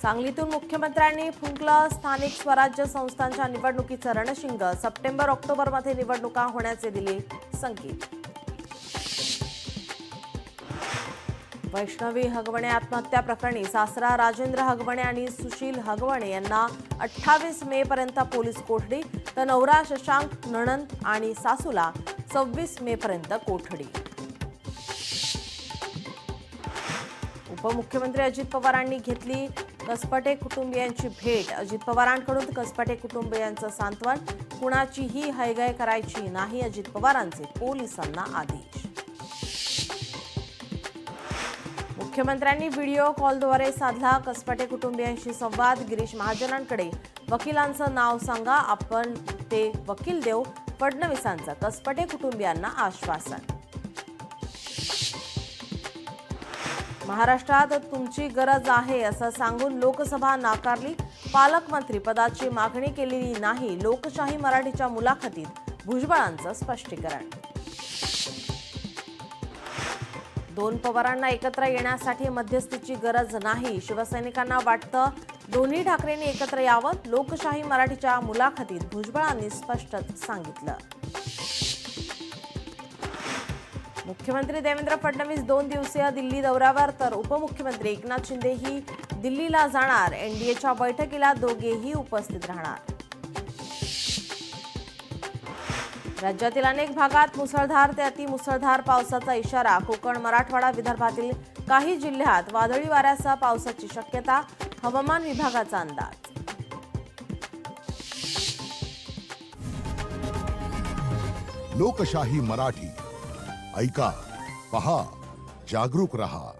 सांगलीतून मुख्यमंत्र्यांनी फुंकलं स्थानिक स्वराज्य संस्थांच्या निवडणुकीचं रणशिंग। सप्टेंबर-ऑक्टोबरमध्ये निवडणुका होण्याचे दिले संकेत। वैष्णवी हगवणे आत्महत्या प्रकरणी सासरा राजेंद्र हगवणे आणि सुशील हगवणे यांना 28 मे पर्यंत पोलीस कोठडी, तर नवरा शशांक, नणंद आणि सासूला 26 मे पर्यंत कोठडी। उपमुख्यमंत्री अजित पवारांनी घेतली कसपटे कुटुंबियांची भेट। अजित पवारांकडून कसपटे कुटुंबियांचं सांत्वन। कुणाचीही हयगय करायची नाही, अजित पवारांचे पोलिसांना आदेश। मुख्यमंत्र्यांनी व्हिडिओ कॉलद्वारे साधला कसपटे कुटुंबियांशी संवाद। गिरीश महाजनांकडे वकिलांचं नाव सांगा, आपण ते वकील देऊ। फडणवीसांचं कसपटे कुटुंबियांना आश्वासन। महाराष्ट्रात तुमची गरज आहे असं सांगून लोकसभा नाकारली। पालकमंत्री पदाची मागणी केलेली नाही। लोकशाही मराठीच्या मुलाखतीत भुजबळांचं स्पष्टीकरण। दोन पवारांना एकत्र येण्यासाठी मध्यस्थीची गरज नाही। शिवसैनिकांना वाटतं दोन्ही ठाकरेंनी एकत्र यावं। लोकशाही मराठीच्या मुलाखतीत भुजबळांनी स्पष्ट सांगितलं। मुख्यमंत्री देवेंद्र फडणवीस 2 दिवसीय दिल्ली दौऱ्यावर, तर उपमुख्यमंत्री एकनाथ शिंदेही दिल्लीला जाणार। एनडीएच्या बैठकीला दोघेही उपस्थित राहणार। राज्यातील अनेक भागात मुसळधार ते अतिमुसळधार पावसाचा इशारा। कोकण, मराठवाडा, विदर्भातील काही जिल्ह्यात वादळी वाऱ्यासह पावसाची शक्यता। हवामान विभागाचा अंदाज। लोकशाही मराठी ऐका, पहा, जागरूक रहा।